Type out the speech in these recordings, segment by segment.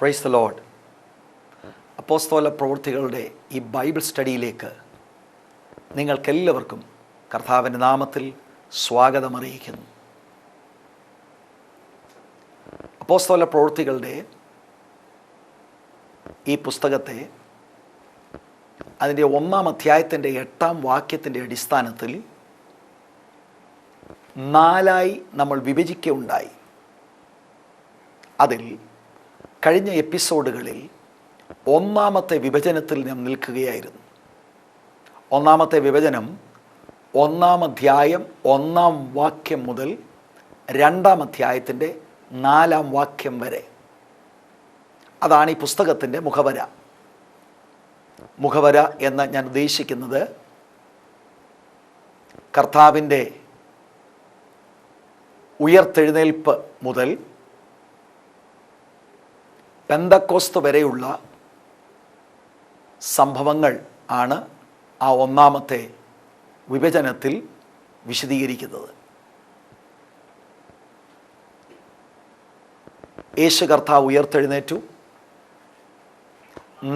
Praise the Lord. അപ്പോസ്തല പ്രവൃത്തികളുടെ ഈ ബൈബിൾ സ്റ്റഡിയിലേക്ക് നിങ്ങൾക്കെല്ലാവർക്കും കർത്താവിൻ്റെ നാമത്തിൽ സ്വാഗതമറിയിക്കുന്നു. അപ്പോസ്തല പ്രവൃത്തികളുടെ ഈ പുസ്തകത്തെ അതിൻ്റെ 1-ാം അധ്യായത്തിൻ്റെ 8-ാം വാക്യത്തിൻ്റെ അടിസ്ഥാനത്തിൽ 4 നമ്മൾ വിഭജിക്കുകയുണ്ടായി. അതിൽ കഴിഞ്ഞ എപ്പിസോഡുകളിൽ 1-ാമത്തെ വിഭജനത്തിൽ നാം നിൽക്കുകയായിരുന്നു. 1-ാമത്തെ വിഭജനം 1-ാം അധ്യായം 1-ാം വാക്യം മുതൽ 2-ാം അധ്യായത്തിൻ്റെ 4-ാം വാക്യം വരെ. അതാണ് ഈ പുസ്തകത്തിൻ്റെ മുഖവര. മുഖവര എന്ന് ഞാൻ ഉദ്ദേശിക്കുന്നത് കർത്താവിൻ്റെ ഉയർത്തെഴുന്നേൽപ്പ് മുതൽ പെന്തക്കോസ്ത് വരെയുള്ള സംഭവങ്ങൾ ആണ് ആ 1-ാമത്തെ വിഭജനത്തിൽ വിശദീകരിക്കുന്നത്. യേശു കർത്താവ് ഉയർത്തെഴുന്നേറ്റു.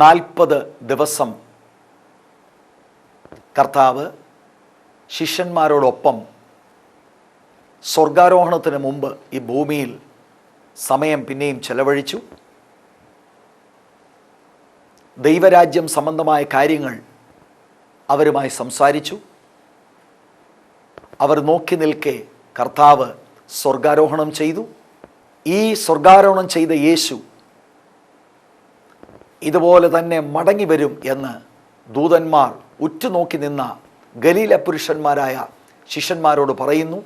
40 ദിവസം കർത്താവ് ശിഷ്യന്മാരോടൊപ്പം സ്വർഗാരോഹണത്തിന് മുമ്പ് ഈ ഭൂമിയിൽ സമയം പിന്നെയും ചെലവഴിച്ചു. ദൈവരാജ്യം സംബന്ധമായ കാര്യങ്ങൾ അവരുമായി സംസാരിച്ചു. അവർ നോക്കി നിൽക്കെ കർത്താവ് സ്വർഗാരോഹണം ചെയ്തു. ഈ സ്വർഗാരോഹണം ചെയ്ത യേശു ഇതുപോലെ തന്നെ മടങ്ങി വരും എന്ന് ദൂതന്മാർ ഉറ്റുനോക്കി നിന്ന ഗലീല പുരുഷന്മാരായ ശിഷ്യന്മാരോട് പറയുന്നു.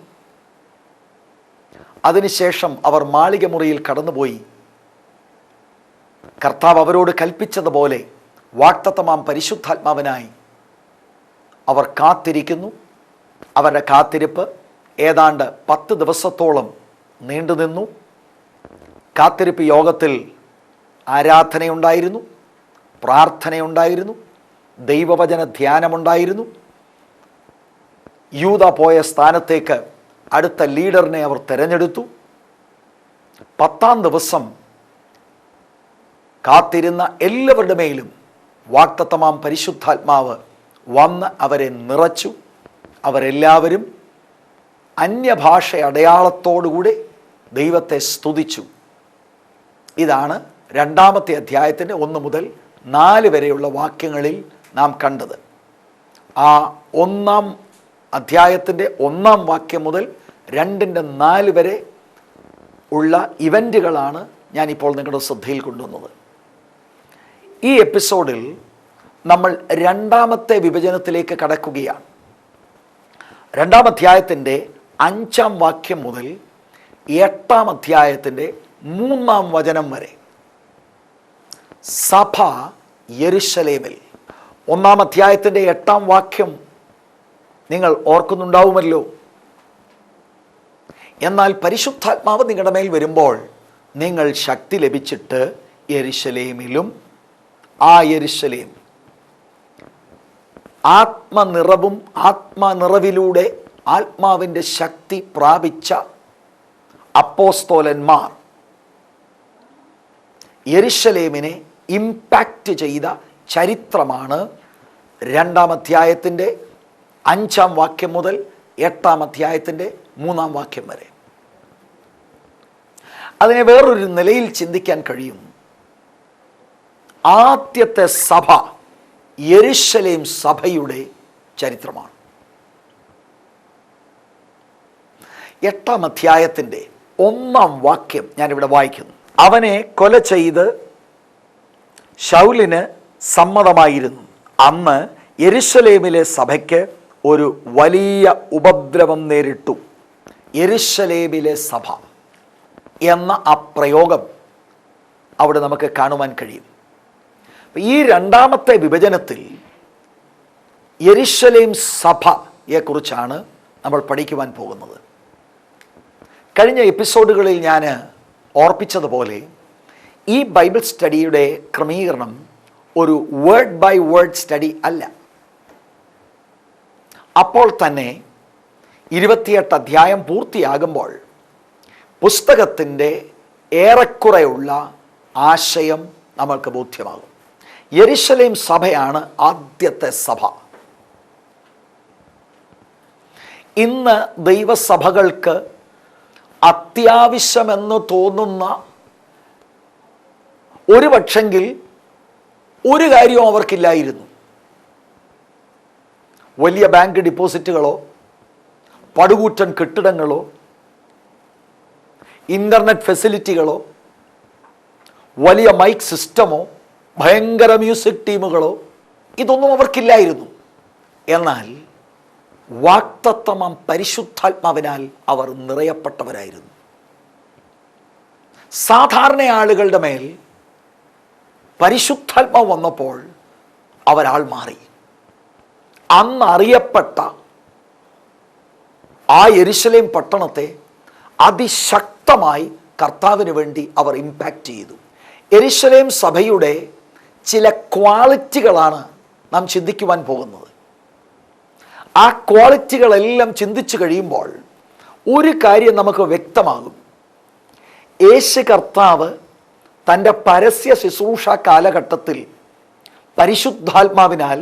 അതിനുശേഷം അവർ മാളികമുറിയിൽ കടന്നുപോയി. കർത്താവ് അവരോട് കൽപ്പിച്ചതുപോലെ വാഗ്ദത്തമാം പരിശുദ്ധാത്മാവിനായി അവർ കാത്തിരിക്കുന്നു. അവരുടെ കാത്തിരിപ്പ് ഏതാണ്ട് 10 ദിവസത്തോളം നീണ്ടുനിന്നു. കാത്തിരിപ്പ് യോഗത്തിൽ ആരാധനയുണ്ടായിരുന്നു, പ്രാർത്ഥനയുണ്ടായിരുന്നു, ദൈവവചന ധ്യാനമുണ്ടായിരുന്നു. യൂദ പോയ സ്ഥാനത്തേക്ക് അടുത്ത ലീഡറിനെ അവർ തിരഞ്ഞെടുത്തു. 10-ാം ദിവസം കാത്തിരുന്ന എല്ലാവരുടെ മേലും വാഗ്ദത്തമാം പരിശുദ്ധാത്മാവ് വന്ന് അവരെ നിറച്ചു. അവരെല്ലാവരും അന്യഭാഷ അടയാളത്തോടുകൂടി ദൈവത്തെ സ്തുതിച്ചു. ഇതാണ് 2-ാമത്തെ അധ്യായത്തിൻ്റെ 1 മുതൽ 4 വരെയുള്ള വാക്യങ്ങളിൽ നാം കണ്ടത്. ആ 1-ാം അധ്യായത്തിൻ്റെ 1-ാം വാക്യം മുതൽ 2-ന്റെ 4 വരെ ഉള്ള ഇവൻറ്റുകളാണ് ഞാനിപ്പോൾ നിങ്ങളുടെ ശ്രദ്ധയിൽ കൊണ്ടുവന്നത്. ഈ എപ്പിസോഡിൽ നമ്മൾ 2-ാമത്തെ വിഭജനത്തിലേക്ക് കടക്കുകയാണ്. 2-ാം അധ്യായത്തിൻ്റെ 5-ാം വാക്യം മുതൽ 8-ാം അധ്യായത്തിൻ്റെ 3-ാം വചനം വരെ സഭ യെരുശലേമിൽ. 1-ാം അധ്യായത്തിൻ്റെ 8-ാം വാക്യം നിങ്ങൾ ഓർക്കുന്നുണ്ടാവുമല്ലോ. എന്നാൽ പരിശുദ്ധാത്മാവ് നിങ്ങളുടെ മേൽ വരുമ്പോൾ നിങ്ങൾ ശക്തി ലഭിച്ചിട്ട് യെരുശലേമിലും, ആ യെരുശലേം ആത്മനിറവിലൂടെ ആത്മാവിൻ്റെ ശക്തി പ്രാപിച്ച അപ്പോസ്തോലന്മാർ യെരുശലേമിനെ ഇമ്പാക്റ്റ് ചെയ്ത ചരിത്രമാണ് 2-ാം അധ്യായത്തിൻ്റെ 5-ാം വാക്യം മുതൽ 8-ാം അധ്യായത്തിൻ്റെ 3-ാം വാക്യം വരെ. അതിനെ വേറൊരു നിലയിൽ ചിന്തിക്കാൻ കഴിയും. ആദ്യത്തെ സഭ യെരുശലേം സഭയുടെ ചരിത്രമാണ്. 8-ാം അധ്യായത്തിൻ്റെ 1-ാം വാക്യം ഞാനിവിടെ വായിക്കുന്നു. അവനെ കൊല ചെയ്ത് ശൗലിന് സമ്മതമായിരുന്നു. അന്ന് യെരുശലേമിലെ സഭയ്ക്ക് ഒരു വലിയ ഉപദ്രവം നേരിട്ടു. യെരുശലേമിലെ സഭ എന്ന ആ പ്രയോഗം അവിടെ നമുക്ക് കാണുവാൻ കഴിയും. ഈ 2-ാമത്തെ വിഭജനത്തിൽ യെരുശലേം സഭയെക്കുറിച്ചാണ് നമ്മൾ പഠിക്കുവാൻ പോകുന്നത്. കഴിഞ്ഞ എപ്പിസോഡുകളിൽ ഞാൻ ഓർപ്പിച്ചതുപോലെ ഈ ബൈബിൾ സ്റ്റഡിയുടെ ക്രമീകരണം ഒരു വേർഡ് ബൈ വേർഡ് സ്റ്റഡി അല്ല. അപ്പോൾ തന്നെ 28 അധ്യായം പൂർത്തിയാകുമ്പോൾ പുസ്തകത്തിൻ്റെ ഏറെക്കുറെയുള്ള ആശയം നമ്മൾക്ക് ബോധ്യമാകും. യെരുശലേം സഭയാണ് ആദ്യത്തെ സഭ. ഇന്ന് ദൈവസഭകൾക്ക് അത്യാവശ്യമെന്ന് തോന്നുന്ന ഒരു പക്ഷെങ്കിൽ ഒരു കാര്യവും അവർക്കില്ലായിരുന്നു. വലിയ ബാങ്ക് ഡിപ്പോസിറ്റുകളോ, പടുകൂറ്റൻ കെട്ടിടങ്ങളോ, ഇൻ്റർനെറ്റ് ഫെസിലിറ്റികളോ, വലിയ മൈക്ക് സിസ്റ്റമോ, ഭയങ്കര മ്യൂസിക് ടീമുകളോ, ഇതൊന്നും അവർക്കില്ലായിരുന്നു. എന്നാൽ വാക്തത്വം പരിശുദ്ധാത്മാവിനാൽ അവർ നിറയപ്പെട്ടവരായിരുന്നു. സാധാരണ ആളുകളുടെ മേൽ പരിശുദ്ധാത്മാവ് വന്നപ്പോൾ അവരാൾ മാറി. അന്ന് അറിയപ്പെട്ട ആ യെരുശലേം പട്ടണത്തെ അതിശക്തമായി കർത്താവിന് വേണ്ടി അവർ ഇമ്പാക്റ്റ് ചെയ്തു. യെരുശലേം സഭയുടെ ചില ക്വാളിറ്റികളാണ് നാം ചിന്തിക്കുവാൻ പോകുന്നത്. ആ ക്വാളിറ്റികളെല്ലാം ചിന്തിച്ചു കഴിയുമ്പോൾ ഒരു കാര്യം നമുക്ക് വ്യക്തമാകും. യേശു കർത്താവ് തൻ്റെ പരസ്യ ശുശ്രൂഷ കാലഘട്ടത്തിൽ പരിശുദ്ധാത്മാവിനാൽ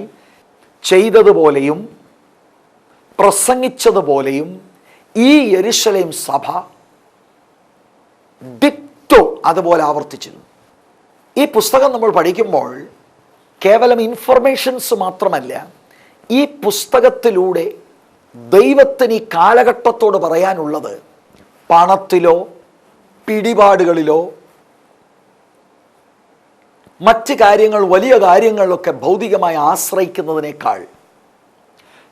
ചെയ്തതുപോലെയും പ്രസംഗിച്ചതുപോലെയും ഈ യെരുശലേം സഭ ഡിക്റ്റോ അതുപോലെ ആവർത്തിച്ചിരുന്നു. ഈ പുസ്തകം നമ്മൾ പഠിക്കുമ്പോൾ കേവലം ഇൻഫർമേഷൻസ് മാത്രമല്ല, ഈ പുസ്തകത്തിലൂടെ ദൈവത്തിന് ഈ കാലഘട്ടത്തോട് പറയാനുള്ളത് പണത്തിലോ പിടിപാടുകളിലോ മറ്റ് കാര്യങ്ങൾ, വലിയ കാര്യങ്ങളിലൊക്കെ ഭൗതികമായി ആശ്രയിക്കുന്നതിനേക്കാൾ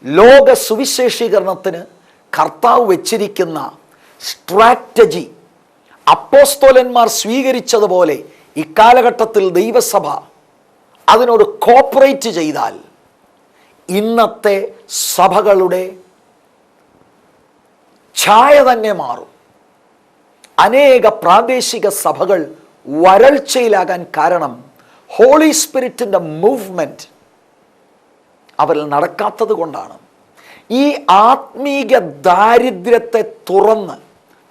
ലോക സുവിശേഷീകരണത്തിന് കർത്താവ് വെച്ചിരിക്കുന്ന സ്ട്രാറ്റജി അപ്പോസ്തോലന്മാർ സ്വീകരിച്ചതുപോലെ ഇക്കാലഘട്ടത്തിൽ ദൈവസഭ അതിനോട് കോപ്പറേറ്റ് ചെയ്താൽ ഇന്നത്തെ സഭകളുടെ ഛായ തന്നെ മാറും. അനേക പ്രാദേശിക സഭകൾ വരൾച്ചയിലാകാൻ കാരണം ഹോളി സ്പിരിറ്റിൻ്റെ മൂവ്മെൻറ്റ് അവരിൽ നടക്കാത്തത് കൊണ്ടാണ്. ഈ ആത്മീക ദാരിദ്ര്യത്തെ തുറന്ന്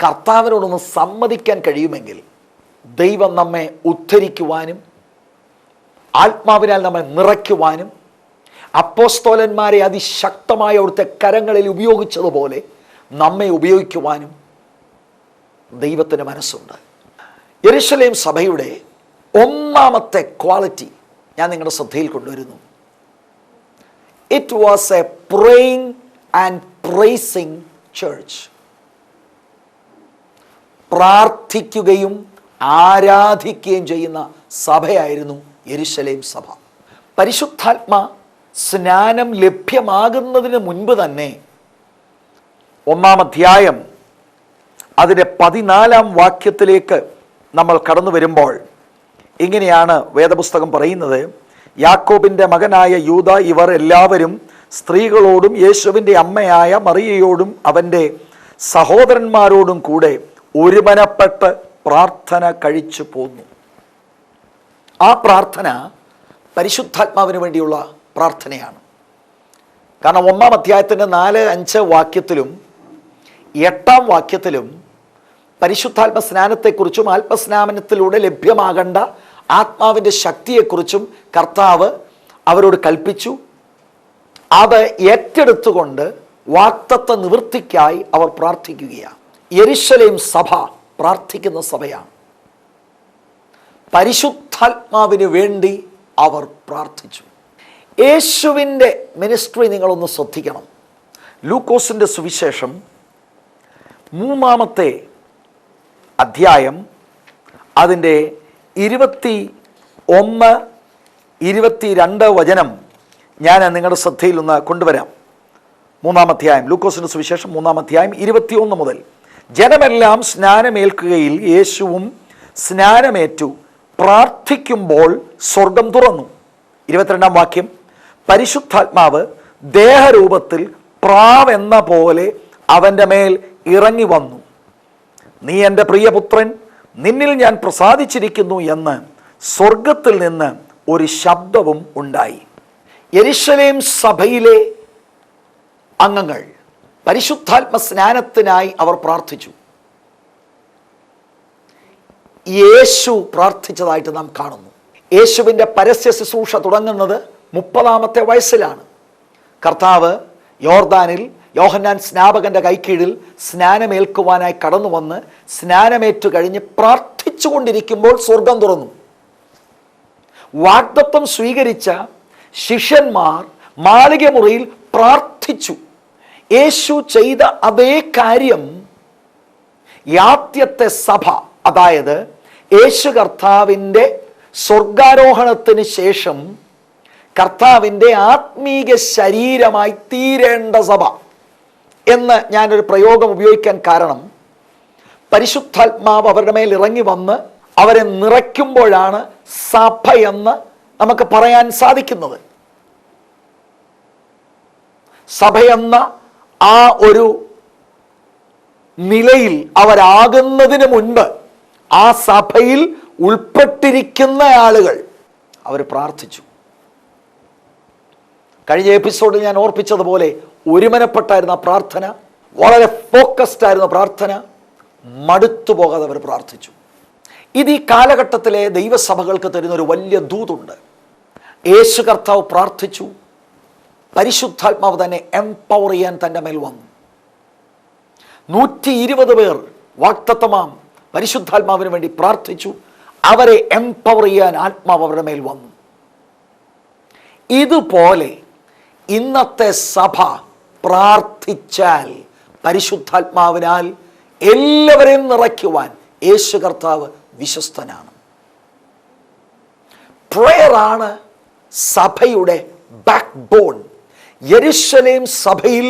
കർത്താവിനോടൊന്ന് സമ്മതിക്കാൻ കഴിയുമെങ്കിൽ ദൈവം നമ്മെ ഉദ്ധരിക്കുവാനും ആത്മാവിനാൽ നമ്മെ നിറയ്ക്കുവാനും അപ്പോസ്തോലന്മാരെ അതിശക്തമായ അവിടുത്തെ കരങ്ങളിൽ ഉപയോഗിച്ചതുപോലെ നമ്മെ ഉപയോഗിക്കുവാനും ദൈവത്തിന് മനസ്സുണ്ട്. യെരുശലേം സഭയുടെ ഒന്നാമത്തെ ക്വാളിറ്റി ഞാൻ നിങ്ങളുടെ ശ്രദ്ധയിൽ കൊണ്ടുവരുന്നു. It was A praying and pricing church. പ്രാർത്ഥിക്കുകയും ആരാധിക്കുകയും ചെയ്യുന്ന സഭയായിരുന്നു യെരുശലേം സഭ. പരിശുദ്ധാത്മാ സ്നാനം ലഭ്യമാകുന്നതിന് മുൻപ് തന്നെ 1-ാം അധ്യായം അതിൻ്റെ 14-ാം വാക്യത്തിലേക്ക് നമ്മൾ കടന്നു വരുമ്പോൾ ഇങ്ങനെയാണ് വേദപുസ്തകം പറയുന്നത്. യാക്കോബിൻ്റെ മകനായ യൂദ ഇവർ എല്ലാവരും സ്ത്രീകളോടും യേശുവിൻ്റെ അമ്മയായ മറിയയോടും അവൻ്റെ സഹോദരന്മാരോടും കൂടെ ഒരുമനപ്പെട്ട് പ്രാർത്ഥന കഴിച്ചു പോന്നു. ആ പ്രാർത്ഥന പരിശുദ്ധാത്മാവിന് വേണ്ടിയുള്ള പ്രാർത്ഥനയാണ്. കാരണം 1-ാം അധ്യായത്തിൻ്റെ 4-5 വാക്യത്തിലും 8-ാം വാക്യത്തിലും പരിശുദ്ധാത്മ സ്നാനത്തെക്കുറിച്ചും ആത്മസ്നാനത്തിലൂടെ ലഭ്യമാകേണ്ട ആത്മാവിൻ്റെ ശക്തിയെക്കുറിച്ചും കർത്താവ് അവരോട് കൽപ്പിച്ചു. അത് ഏറ്റെടുത്തുകൊണ്ട് വാഗ്ദത്ത നിവൃത്തിക്കായി അവർ പ്രാർത്ഥിക്കുകയാണ്. യെരുശലേം സഭ പ്രാർത്ഥിക്കുന്ന സഭയാണ്. പരിശുദ്ധാത്മാവിന് വേണ്ടി അവർ പ്രാർത്ഥിച്ചു. യേശുവിൻ്റെ മിനിസ്ട്രി നിങ്ങളൊന്ന് ശ്രദ്ധിക്കണം. ലൂക്കോസിൻ്റെ സുവിശേഷം 3-ാമത്തെ അധ്യായം അതിൻ്റെ 21, 22 വചനം ഞാൻ നിങ്ങളുടെ ശ്രദ്ധയിൽ ഒന്ന് കൊണ്ടുവരാം. 3-ാം അധ്യായം, ലൂക്കോസിൻ്റെ സുവിശേഷം 3-ാം അധ്യായം 21 മുതൽ. ജനമെല്ലാം സ്നാനമേൽക്കുകയിൽ യേശുവും സ്നാനമേറ്റു പ്രാർത്ഥിക്കുമ്പോൾ സ്വർഗം തുറന്നു. 22-ാം വാക്യം, പരിശുദ്ധാത്മാവ് ദേഹരൂപത്തിൽ പ്രാവെന്ന പോലെ അവൻ്റെ മേൽ ഇറങ്ങി വന്നു. നീ എൻ്റെ പ്രിയപുത്രൻ, നിന്നിൽ ഞാൻ പ്രസാദിച്ചിരിക്കുന്നു എന്ന് സ്വർഗത്തിൽ നിന്ന് ഒരു ശബ്ദവും ഉണ്ടായി. യെരുശലേം സഭയിലെ അംഗങ്ങൾ പരിശുദ്ധാത്മ സ്നാനത്തിനായി അവർ പ്രാർത്ഥിച്ചു. യേശു പ്രാർത്ഥിച്ചതായിട്ട് നാം കാണുന്നു. യേശുവിൻ്റെ പരസ്യ ശുശ്രൂഷ തുടങ്ങുന്നത് 30-ാമത്തെ വയസ്സിലാണ്. കർത്താവ് യോർദാനിൽ യോഹന്നാൻ സ്നാപകന്റെ കൈക്കീഴിൽ സ്നാനമേൽക്കുവാനായി കടന്നു വന്ന് സ്നാനമേറ്റു കഴിഞ്ഞ് പ്രാർത്ഥിച്ചു കൊണ്ടിരിക്കുമ്പോൾ സ്വർഗം തുറന്നു. വാഗ്ദത്തം സ്വീകരിച്ച ശിഷ്യന്മാർ മാളികമുറിയിൽ പ്രാർത്ഥിച്ചു. യേശു ചെയ്ത അതേ കാര്യം ആദ്യത്തെ സഭ, അതായത് യേശു കർത്താവിൻ്റെ സ്വർഗാരോഹണത്തിന് ശേഷം കർത്താവിൻ്റെ ആത്മീക ശരീരമായി തീരേണ്ട സഭ എന്ന് ഞാനൊരു പ്രയോഗം ഉപയോഗിക്കാൻ കാരണം, പരിശുദ്ധാത്മാവ് അവരുടെ മേൽ ഇറങ്ങി വന്ന് അവരെ നിറയ്ക്കുമ്പോഴാണ് സഭ എന്ന് നമുക്ക് പറയാൻ സാധിക്കുന്നത്. സഭയെന്ന ആ ഒരു നിലയിൽ അവരാകുന്നതിന് മുൻപ് ആ സഭയിൽ ഉൾപ്പെട്ടിരിക്കുന്ന ആളുകൾ അവർ പ്രാർത്ഥിച്ചു. കഴിഞ്ഞ എപ്പിസോഡിൽ ഞാൻ ഓർപ്പിച്ചതുപോലെ ഒരുമനപ്പെട്ടായിരുന്ന പ്രാർത്ഥന, വളരെ ഫോക്കസ്ഡ് ആയിരുന്ന പ്രാർത്ഥന, മടുത്തു പോകാതെ അവർ പ്രാർത്ഥിച്ചു. ഇത് ഈ കാലഘട്ടത്തിലെ ദൈവസഭകൾക്ക് തരുന്ന ഒരു വലിയ ദൂതുണ്ട്. യേശു കർത്താവ് പ്രാർത്ഥിച്ചു, പരിശുദ്ധാത്മാവ് തന്നെ എംപവർ ചെയ്യാൻ തൻ്റെ മേൽ വന്നു. 120 പേർ വാഗ്ദത്തമാം പരിശുദ്ധാത്മാവിന് വേണ്ടി പ്രാർത്ഥിച്ചു. അവരെ എംപവർ ചെയ്യാൻ ആത്മാവ് അവരുടെ മേൽ വന്നു. ഇതുപോലെ ഇന്നത്തെ സഭ പ്രാർത്ഥിച്ചാൽ പരിശുദ്ധാത്മാവിനാൽ എല്ലാവരെയും നിറയ്ക്കുവാൻ യേശു കർത്താവ് വിശ്വസ്തനാണ്. പ്രയറാണ് സഭയുടെ ബാക്ക് ബോൺ. യെരുശലേം സഭയിൽ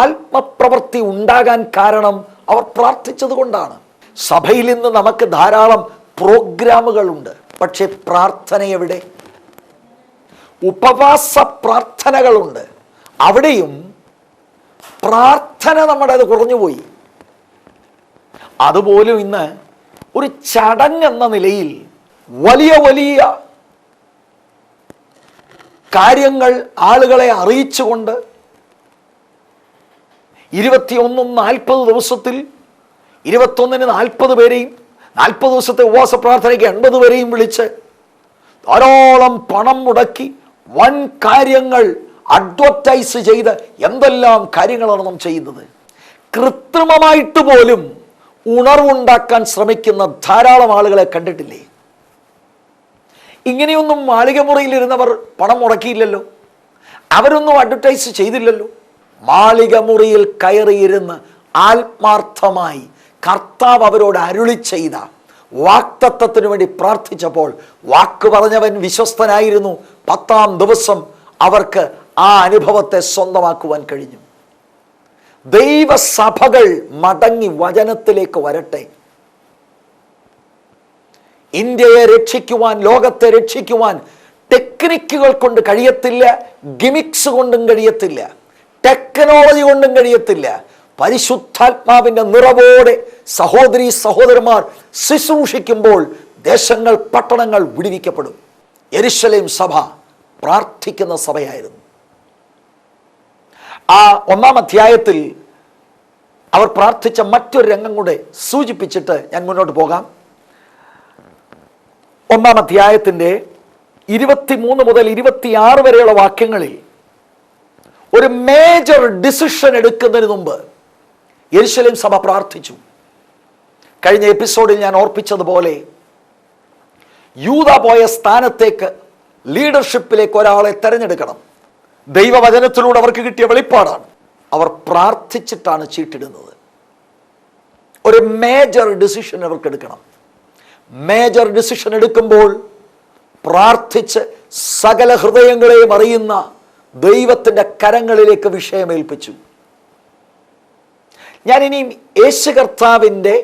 ആത്മപ്രവൃത്തി ഉണ്ടാകാൻ കാരണം അവർ പ്രാർത്ഥിച്ചത് കൊണ്ടാണ്. സഭയിൽ ഇന്ന് നമുക്ക് ധാരാളം പ്രോഗ്രാമുകളുണ്ട്, പക്ഷെ പ്രാർത്ഥന എവിടെ? ഉപവാസ പ്രാർത്ഥനകളുണ്ട്, അവിടെയും പ്രാർത്ഥന നമ്മുടെ അത് കുറഞ്ഞുപോയി. അതുപോലും ഇന്ന് ഒരു ചടങ്ങെന്ന നിലയിൽ വലിയ വലിയ കാര്യങ്ങൾ ആളുകളെ അറിയിച്ചുകൊണ്ട് 21-40 ദിവസത്തിൽ 21-ന് 40 പേരെയും 40 ദിവസത്തെ ഉപവാസ പ്രാർത്ഥനയ്ക്ക് 80 പേരെയും വിളിച്ച് ധാരാളം പണം മുടക്കി വൻ കാര്യങ്ങൾ അഡ്വർടൈസ് ചെയ്ത് എന്തെല്ലാം കാര്യങ്ങളാണ് നാം ചെയ്യുന്നത്. കൃത്രിമമായിട്ട് പോലും ഉണർവുണ്ടാക്കാൻ ശ്രമിക്കുന്ന ധാരാളം ആളുകളെ കണ്ടിട്ടില്ലേ? ഇങ്ങനെയൊന്നും മാളികമുറിയിലിരുന്നവർ പണം മുടക്കിയില്ലല്ലോ, അവരൊന്നും അഡ്വർടൈസ് ചെയ്തില്ലല്ലോ. മാളികമുറിയിൽ കയറിയിരുന്ന് ആത്മാർത്ഥമായി കർത്താവ് അവരോട് അരുളി ചെയ്ത വാഗ്ദത്തത്തിനു വേണ്ടി പ്രാർത്ഥിച്ചപ്പോൾ വാക്ക് പറഞ്ഞവൻ വിശ്വസ്തനായിരുന്നു. 10-ാം ദിവസം അവർക്ക് ആ അനുഭവത്തെ സ്വന്തമാക്കുവാൻ കഴിഞ്ഞു. ദൈവസഭകൾ മടങ്ങി വചനത്തിലേക്ക് വരട്ടെ. ഇന്ത്യയെ രക്ഷിക്കുവാൻ, ലോകത്തെ രക്ഷിക്കുവാൻ ടെക്നിക്കുകൾ കൊണ്ട് കഴിയത്തില്ല, ഗിമിക്സ് കൊണ്ടും കഴിയത്തില്ല, ടെക്നോളജി കൊണ്ടും കഴിയത്തില്ല. പരിശുദ്ധാത്മാവിൻ്റെ നിറവോടെ സഹോദരീ സഹോദരന്മാർ ശുശ്രൂഷിക്കുമ്പോൾ ദേശങ്ങൾ, പട്ടണങ്ങൾ വിടുവിക്കപ്പെടും. യെരുശലേം സഭ പ്രാർത്ഥിക്കുന്ന സഭയായിരുന്നു. ആ 1-ാം അധ്യായത്തിൽ അവർ പ്രാർത്ഥിച്ച മറ്റൊരു രംഗം കൂടെ സൂചിപ്പിച്ചിട്ട് ഞാൻ മുന്നോട്ട് പോകാം. 1-ാം അധ്യായത്തിൻ്റെ 23 മുതൽ 26 വരെയുള്ള വാക്യങ്ങളിൽ ഒരു മേജർ ഡിസിഷൻ എടുക്കുന്നതിന് മുമ്പ് യെരുശലേം സഭ പ്രാർത്ഥിച്ചു. കഴിഞ്ഞ എപ്പിസോഡിൽ ഞാൻ ഓർപ്പിച്ചതുപോലെ യൂദ പോയ സ്ഥാനത്തേക്ക്, ലീഡർഷിപ്പിലേക്ക് ഒരാളെ തെരഞ്ഞെടുക്കണം. ദൈവവചനത്തിലൂടെ അവർക്ക് കിട്ടിയ വെളിപ്പാടാണ്. അവർ പ്രാർത്ഥിച്ചിട്ടാണ് ചീട്ടിടുന്നത്. ഒരു മേജർ ഡിസിഷൻ അവർക്ക് എടുക്കണം. മേജർ ഡിസിഷൻ എടുക്കുമ്പോൾ പ്രാർത്ഥിച്ച് സകല ഹൃദയങ്ങളെയും അറിയുന്ന ദൈവത്തിൻ്റെ കരങ്ങളിലേക്ക് വിഷയമേൽപ്പിച്ചു. ഞാനിനി യേശു കർത്താവിൻ്റെ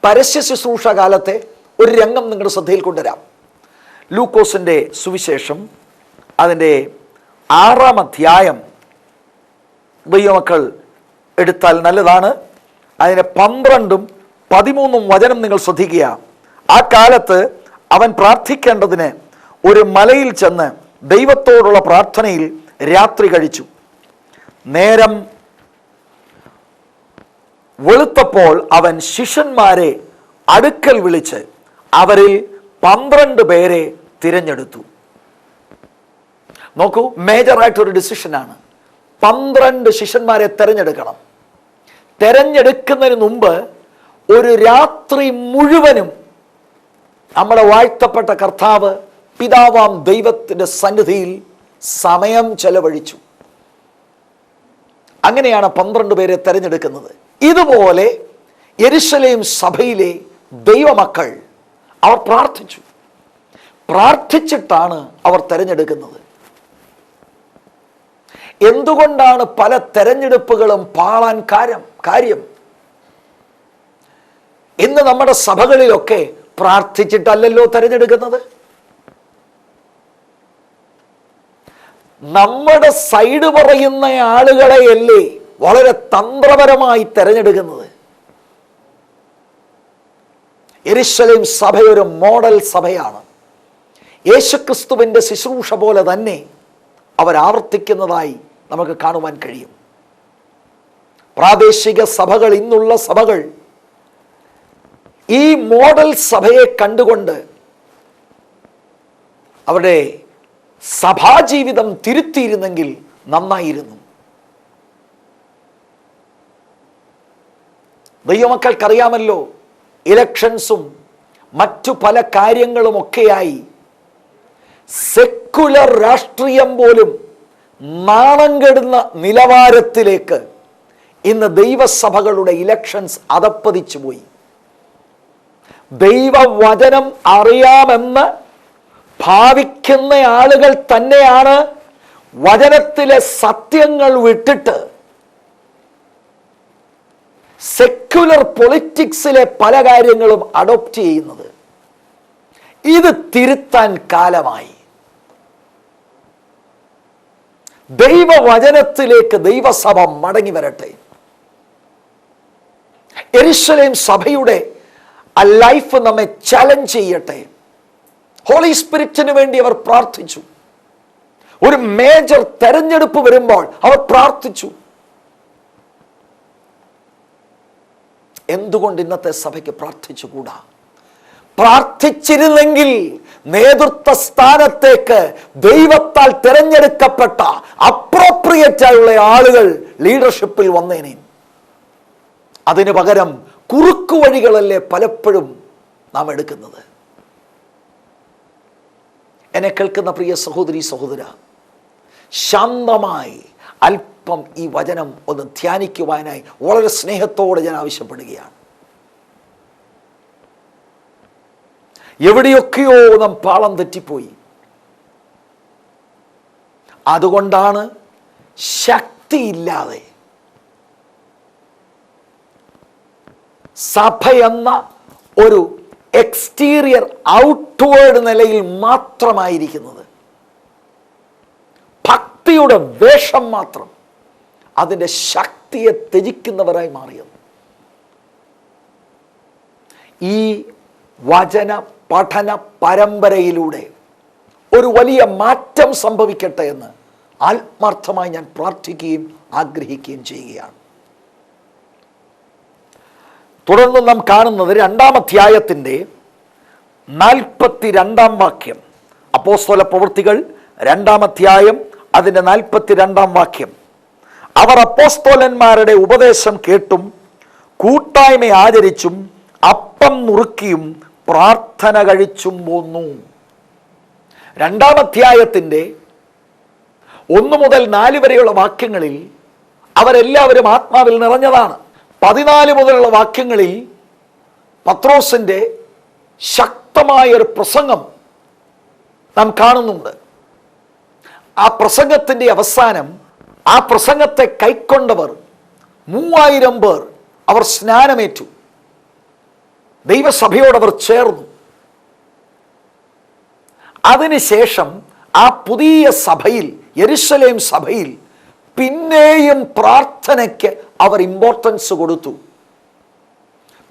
പരസ്യ ശുശ്രൂഷ കാലത്തെ ഒരു രംഗം നിങ്ങളുടെ ശ്രദ്ധയിൽ കൊണ്ടുവരാം. ലൂക്കോസിൻ്റെ സുവിശേഷം അതിൻ്റെ 6-ാം അധ്യായം ദൈവമക്കൾ എടുത്താൽ നല്ലതാണ്. അതിന് 12ഉം 13ഉം വചനം നിങ്ങൾ ശ്രദ്ധിക്കുക. ആ കാലത്ത് അവൻ പ്രാർത്ഥിക്കേണ്ടതിന് ഒരു മലയിൽ ചെന്ന് ദൈവത്തോടുള്ള പ്രാർത്ഥനയിൽ രാത്രി കഴിച്ചു. നേരം വെളുത്തപ്പോൾ അവൻ ശിഷ്യന്മാരെ അടുക്കൽ വിളിച്ച് അവരിൽ 12 പേരെ തിരഞ്ഞെടുത്തു. നോക്കൂ, മേജറായിട്ടൊരു ഡിസിഷനാണ്. 12 ശിഷ്യന്മാരെ തിരഞ്ഞെടുക്കണം. തിരഞ്ഞെടുക്കുന്നതിന് മുമ്പ് ഒരു രാത്രി മുഴുവനും നമ്മുടെ വാഴ്ത്തപ്പെട്ട കർത്താവ് പിതാവാം ദൈവത്തിൻ്റെ സന്നിധിയിൽ സമയം ചെലവഴിച്ചു. അങ്ങനെയാണ് 12 പേരെ തിരഞ്ഞെടുക്കുന്നത്. ഇതുപോലെ യെരുശലേം സഭയിലെ ദൈവമക്കൾ അവർ പ്രാർത്ഥിച്ചിട്ടാണ് അവർ തിരഞ്ഞെടുക്കുന്നത്. എന്തുകൊണ്ടാണ് പല തെരഞ്ഞെടുപ്പുകളും പാളാൻ കാര്യം? ഇന്ന് നമ്മുടെ സഭകളിലൊക്കെ പ്രാർത്ഥിച്ചിട്ടല്ലല്ലോ തിരഞ്ഞെടുക്കുന്നത്. നമ്മുടെ സൈഡ് പറയുന്ന ആളുകളെയല്ലേ വളരെ തന്ത്രപരമായി തിരഞ്ഞെടുക്കുന്നത്. യെരുശലേം സഭയൊരു മോഡൽ സഭയാണ്. യേശുക്രിസ്തുവിൻ്റെ ശുശ്രൂഷ പോലെ തന്നെ അവർ ആവർത്തിക്കുന്നതായി നമുക്ക് കാണുവാൻ കഴിയും. പ്രാദേശിക സഭകൾ, ഇന്നുള്ള സഭകൾ ഈ മോഡൽ സഭയെ കണ്ടുകൊണ്ട് അവരുടെ സഭാജീവിതം തിരുത്തിയിരുന്നെങ്കിൽ നന്നായിരുന്നു. ദൈവമക്കൾക്കറിയാമല്ലോ, ഇലക്ഷൻസും മറ്റു പല കാര്യങ്ങളുമൊക്കെയായി സെക്കുലർ രാഷ്ട്രീയം പോലും നാണം കെടുന്ന നിലവാരത്തിലേക്ക് ഇന്ന് ദൈവസഭകളുടെ ഇലക്ഷൻസ് അധപ്പതിച്ചു പോയി. ദൈവവചനം അറിയാമെന്ന് ഭാവിക്കുന്ന ആളുകൾ തന്നെയാണ് വചനത്തിലെ സത്യങ്ങൾ വിട്ടിട്ട് സെക്യുലർ പൊളിറ്റിക്സിലെ പല കാര്യങ്ങളും അഡോപ്റ്റ് ചെയ്യുന്നത്. ഇത് തിരുത്താൻ കാലമായി. ദൈവവചനത്തിലേക്ക് ദൈവസഭ മടങ്ങി വരട്ടെ. യെരുശലേം സഭയുടെ ആ ലൈഫ് നമ്മെ ചലഞ്ച് ചെയ്യട്ടെ. ഹോളി സ്പിരിറ്റിന് വേണ്ടി അവർ പ്രാർത്ഥിച്ചു. ഒരു മേജർ തെരഞ്ഞെടുപ്പ് വരുമ്പോൾ അവർ പ്രാർത്ഥിച്ചു. എന്തുകൊണ്ട് ഇന്നത്തെ സഭയ്ക്ക് പ്രാർത്ഥിച്ചുകൂടാ? പ്രാർത്ഥിച്ചിരുന്നെങ്കിൽ നേതൃത്വ സ്ഥാനത്തേക്ക് ദൈവത്താൽ തിരഞ്ഞെടുക്കപ്പെട്ട അപ്രോപ്രിയേറ്റ് ആയുള്ള ആളുകൾ ലീഡർഷിപ്പിൽ വന്നേനെ. അതിനു പകരം കുറുക്കു വഴികളല്ലേ പലപ്പോഴും നാം എടുക്കുന്നത്. എന്നെ കേൾക്കുന്ന പ്രിയ സഹോദരി സഹോദര, ശാന്തമായി അല്പം ഈ വചനം ഒന്ന് ധ്യാനിക്കുവാനായി വളരെ സ്നേഹത്തോടെ ഞാൻ ആവശ്യപ്പെടുകയാണ്. എവിടെയൊക്കെയോ നാം പാളം തെറ്റിപ്പോയി. അതുകൊണ്ടാണ് ശക്തിയില്ലാതെ സഭയെന്ന ഒരു എക്സ്റ്റീരിയർ ഔട്ട്വേർഡ് നിലയിൽ മാത്രമായിരിക്കുന്നത്. ഭക്തിയുടെ വേഷം മാത്രം അതിൻ്റെ ശക്തിയെ ത്യജിക്കുന്നവരായി മാറിയത്. ഈ വചന പഠന പരമ്പരയിലൂടെ ഒരു വലിയ മാറ്റം സംഭവിക്കട്ടെ എന്ന് ആത്മാർത്ഥമായി ഞാൻ പ്രാർത്ഥിക്കുകയും ആഗ്രഹിക്കുകയും ചെയ്യുകയാണ്. തുടർന്ന് നാം കാണുന്നത് 2-ാം അധ്യായത്തിൻ്റെ 42-ാം വാക്യം. അപ്പോസ്തല പ്രവൃത്തികൾ 2-ാം അധ്യായം അതിൻ്റെ 42-ാം വാക്യം. അവർ അപ്പോസ്തലന്മാരുടെ ഉപദേശം കേട്ടും കൂട്ടായ്മ ആചരിച്ചും അപ്പം നുറുക്കിയും പ്രാർത്ഥന കഴിച്ചും പോന്നു. 2-ാം അധ്യായത്തിൻ്റെ 1 മുതൽ 4 വരെയുള്ള വാക്യങ്ങളിൽ അവരെല്ലാവരും ആത്മാവിൽ നിറഞ്ഞതാണ്. 14 മുതലുള്ള വാക്യങ്ങളിൽ പത്രോസിൻ്റെ ശക്തമായൊരു പ്രസംഗം നാം കാണുന്നുണ്ട്. ആ പ്രസംഗത്തിൻ്റെ അവസാനം ആ പ്രസംഗത്തെ കൈക്കൊണ്ടവർ 3000 പേർ അവർ സ്നാനമേറ്റു. ദൈവസഭയോടവർ ചേർന്നു. അതിനുശേഷം ആ പുതിയ സഭയിൽ, യെരുശലേം സഭയിൽ പിന്നെയും പ്രാർത്ഥനയ്ക്ക് അവർ ഇമ്പോർട്ടൻസ് കൊടുത്തു.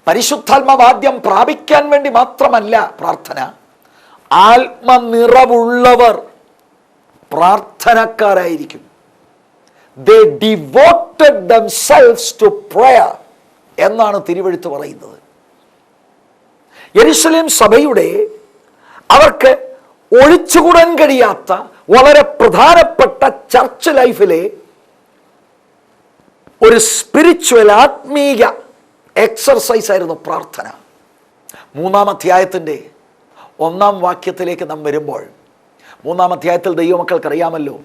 പരിശുദ്ധാത്മാവ് ആദ്യം പ്രാപിക്കാൻ വേണ്ടി മാത്രമല്ല പ്രാർത്ഥന, ആത്മനിറവുള്ളവർ പ്രാർത്ഥനക്കാരായിരിക്കും. They devoted themselves to prayer എന്നാണ് തിരുവെഴുത്ത് പറയുന്നത്. യെരുശലേം സഭയുടെ അവർക്ക് ഒഴിച്ചുകൂടാൻ കഴിയാത്ത വളരെ പ്രധാനപ്പെട്ട ചർച്ച് ലൈഫിലെ ഒരു സ്പിരിച്വൽ ആത്മീയ എക്സർസൈസ് ആയിരുന്നു പ്രാർത്ഥന. 3-ാം അധ്യായത്തിൻ്റെ 1-ാം വാക്യത്തിലേക്ക് നാം വരുമ്പോൾ, 3-ാം അധ്യായത്തിൽ ദൈവമക്കൾക്കറിയാമല്ലോ,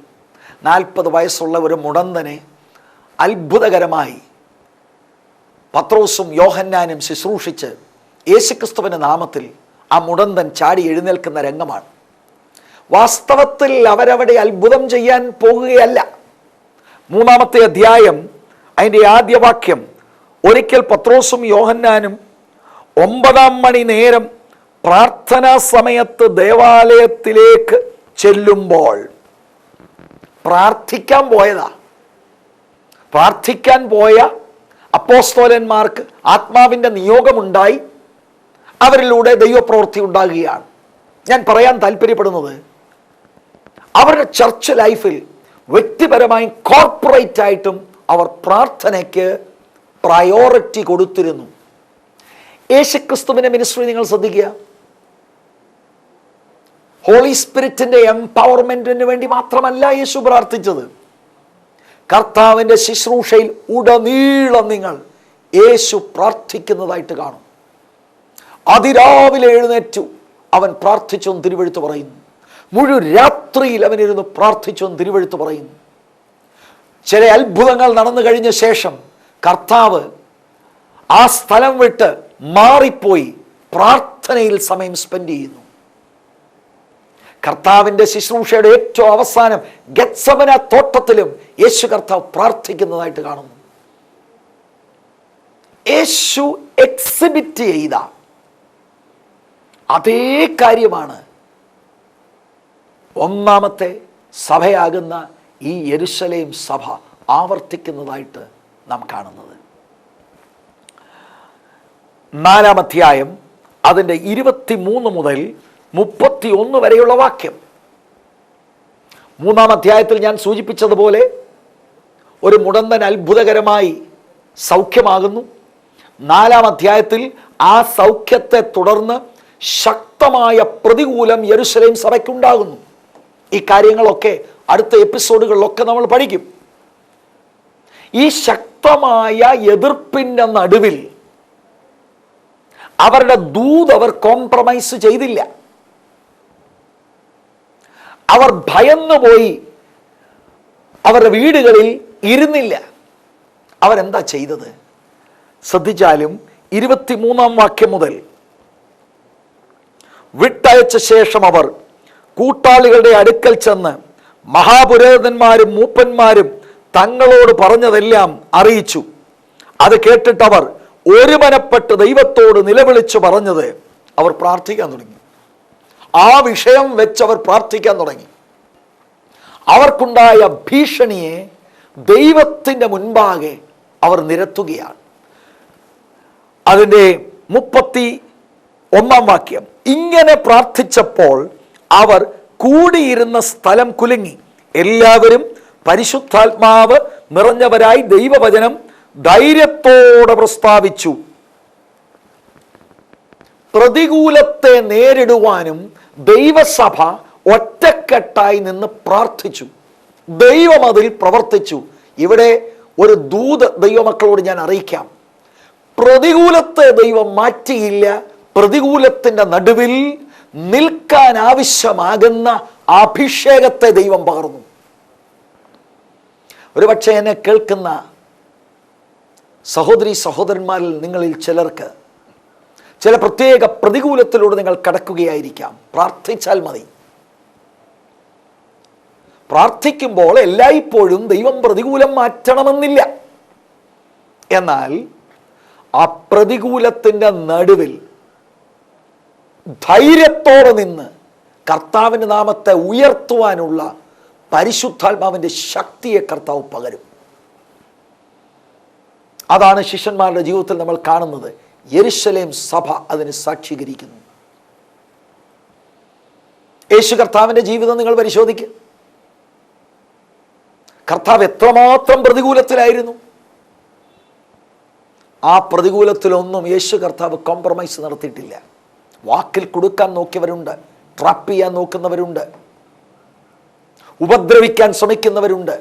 40 വയസ്സുള്ള ഒരു മുടന്തനെ അത്ഭുതകരമായി പത്രോസും യോഹന്നാനും ശുശ്രൂഷിച്ച് യേശുക്രിസ്തുവിൻ്റെ നാമത്തിൽ ആ മുടന്തൻ ചാടി എഴുന്നേൽക്കുന്ന രംഗമാണ്. വാസ്തവത്തിൽ അവരവിടെ അത്ഭുതം ചെയ്യാൻ പോകുകയല്ല. 3-ാമത്തെ അധ്യായം അതിൻ്റെ ആദ്യ വാക്യം, ഒരിക്കൽ പത്രോസും യോഹന്നാനും 9-ാം മണി നേരം പ്രാർത്ഥനാ സമയത്ത് ദേവാലയത്തിലേക്ക് ചെല്ലുമ്പോൾ, പ്രാർത്ഥിക്കാൻ പോയതാ. പ്രാർത്ഥിക്കാൻ പോയ അപ്പോസ്തലന്മാർക്ക് ആത്മാവിൻ്റെ നിയോഗമുണ്ടായി, അവരിലൂടെ ദൈവപ്രവൃത്തി ഉണ്ടാകുകയാണ്. ഞാൻ പറയാൻ താല്പര്യപ്പെടുന്നത്, അവരുടെ ചർച്ച് ലൈഫിൽ വ്യക്തിപരമായും കോർപ്പറേറ്റ് ആയിട്ടും അവർ പ്രാർത്ഥനയ്ക്ക് പ്രയോറിറ്റി കൊടുത്തിരുന്നു. യേശുക്രിസ്തുവിന്റെ മിനിസ്ട്രി നിങ്ങൾ ശ്രദ്ധിക്കുക. ഹോളി സ്പിരിറ്റിന്റെ എംപവർമെന്റിന് വേണ്ടി മാത്രമല്ല യേശു പ്രാർത്ഥിച്ചത്. കർത്താവിൻ്റെ ശുശ്രൂഷയിൽ ഉടനീളം നിങ്ങൾ യേശു പ്രാർത്ഥിക്കുന്നതായിട്ട് കാണും. അതിരാവിലെ എഴുന്നേറ്റു അവൻ പ്രാർത്ഥിച്ചെന്ന് തിരുവെഴുത്ത് പറയുന്നു. മുഴുവൻ രാത്രിയിൽ അവനിരുന്ന് പ്രാർത്ഥിച്ചെന്ന് തിരുവെഴുത്ത് പറയുന്നു. ചില അത്ഭുതങ്ങൾ നടന്നു കഴിഞ്ഞ ശേഷം കർത്താവ് ആ സ്ഥലം വിട്ട് മാറിപ്പോയി പ്രാർത്ഥനയിൽ സമയം സ്പെൻഡ് ചെയ്യുന്നു. കർത്താവിൻ്റെ ശുശ്രൂഷയുടെ ഏറ്റവും അവസാനം ഗെത്സമന തോട്ടത്തിലും യേശു കർത്താവ് പ്രാർത്ഥിക്കുന്നതായിട്ട് കാണുന്നു. യേശു എക്സിബിറ്റ് ചെയ്ത അതേ കാര്യമാണ് 1-ാമത്തെ സഭയാകുന്ന ഈ യെരുശലേം സഭ ആവർത്തിക്കുന്നതായിട്ട് നാം കാണുന്നത്. 4-ാം അധ്യായം അതിൻ്റെ 23 മുതൽ 31 വരെയുള്ള വാക്യം. 3-ാം അധ്യായത്തിൽ ഞാൻ സൂചിപ്പിച്ചതുപോലെ ഒരു മുടന്തൻ അത്ഭുതകരമായി സൗഖ്യമാകുന്നു. 4-ാം അധ്യായത്തിൽ ആ സൗഖ്യത്തെ തുടർന്ന് ശക്തമായ പ്രതികൂലം യെരുശലേം സഭയ്ക്കുണ്ടാകുന്നു. ഈ കാര്യങ്ങളൊക്കെ അടുത്ത എപ്പിസോഡുകളിലൊക്കെ നമ്മൾ പഠിക്കും. ഈ ശക്തമായ എതിർപ്പിൻ്റെ നടുവിൽ അവരുടെ ദൂത് അവർ കോംപ്രമൈസ് ചെയ്തില്ല. അവർ ഭയന്നുപോയി അവരുടെ വീടുകളിൽ ഇരുന്നില്ല. അവരെന്താ ചെയ്തത്? ശ്രദ്ധിച്ചാലും 23-ാം വാക്യം മുതൽ, വിട്ടയച്ച ശേഷം അവർ കൂട്ടാളികളുടെ അടുക്കൽ ചെന്ന് മഹാപുരോഹിതന്മാരും മൂപ്പന്മാരും തങ്ങളോട് പറഞ്ഞതെല്ലാം അറിയിച്ചു. അത് കേട്ടിട്ടവർ ഒരുമനപ്പെട്ട് ദൈവത്തോട് നിലവിളിച്ചു പറഞ്ഞത് അവർ പ്രാർത്ഥിക്കാൻ തുടങ്ങി. ആ വിഷയം വെച്ച് അവർ പ്രാർത്ഥിക്കാൻ തുടങ്ങി. അവർക്കുണ്ടായ ഭീഷണിയെ ദൈവത്തിൻ്റെ മുൻപാകെ അവർ നിരത്തുകയാണ്. അതിൻ്റെ 31-ാം വാക്യം, ഇങ്ങനെ പ്രാർത്ഥിച്ചപ്പോൾ അവർ കൂടിയിരുന്ന സ്ഥലം കുലുങ്ങി. എല്ലാവരും പരിശുദ്ധാത്മാവ് നിറഞ്ഞവരായി ദൈവവചനം ധൈര്യത്തോടെ പ്രസ്താവിച്ചു. പ്രതികൂലത്തെ നേരിടുവാനും ദൈവസഭ ഒറ്റക്കെട്ടായി നിന്ന് പ്രാർത്ഥിച്ചു. ദൈവം അതിൽ പ്രവർത്തിച്ചു. ഇവിടെ ഒരു ദൂത് ദൈവമക്കളോട് ഞാൻ അറിയിക്കാം. പ്രതികൂലത്തെ ദൈവം മാറ്റിയില്ല. പ്രതികൂലത്തിൻ്റെ നടുവിൽ നിൽക്കാൻ ആവശ്യമാകുന്ന അഭിഷേകത്തെ ദൈവം പകർന്നു. ഒരുപക്ഷെ എന്നെ കേൾക്കുന്ന സഹോദരി സഹോദരന്മാരിൽ നിങ്ങളിൽ ചിലർക്ക് ചില പ്രത്യേക പ്രതികൂലത്തിലൂടെ നിങ്ങൾ കടക്കുകയായിരിക്കാം. പ്രാർത്ഥിച്ചാൽ മതി. പ്രാർത്ഥിക്കുമ്പോൾ എല്ലായ്പ്പോഴും ദൈവം പ്രതികൂലം മാറ്റണമെന്നില്ല. എന്നാൽ ആ പ്രതികൂലത്തിൻ്റെ നടുവിൽ ധൈര്യത്തോടെ നിന്ന് കർത്താവിൻ്റെ നാമത്തെ ഉയർത്തുവാനുള്ള പരിശുദ്ധാത്മാവിൻ്റെ ശക്തിയെ കർത്താവ് പകരും. അതാണ് ശിഷ്യന്മാരുടെ ജീവിതത്തിൽ നമ്മൾ കാണുന്നത്. യെരുശലേം സഭ അതിന് സാക്ഷീകരിക്കുന്നു. യേശു കർത്താവിൻ്റെ ജീവിതം നിങ്ങൾ പരിശോധിക്കുക. കർത്താവ് എത്രമാത്രം പ്രതികൂലത്തിലായിരുന്നു. ആ പ്രതികൂലത്തിലൊന്നും യേശു കർത്താവ് കോംപ്രമൈസ് നടത്തിയിട്ടില്ല. വാക്കിൽ കൊടുക്കാൻ നോക്കിയവരുണ്ട്, ട്രാപ്പ് ചെയ്യാൻ നോക്കുന്നവരുണ്ട്, ഉപദ്രവിക്കാൻ ശ്രമിക്കുന്നവരുണ്ട്,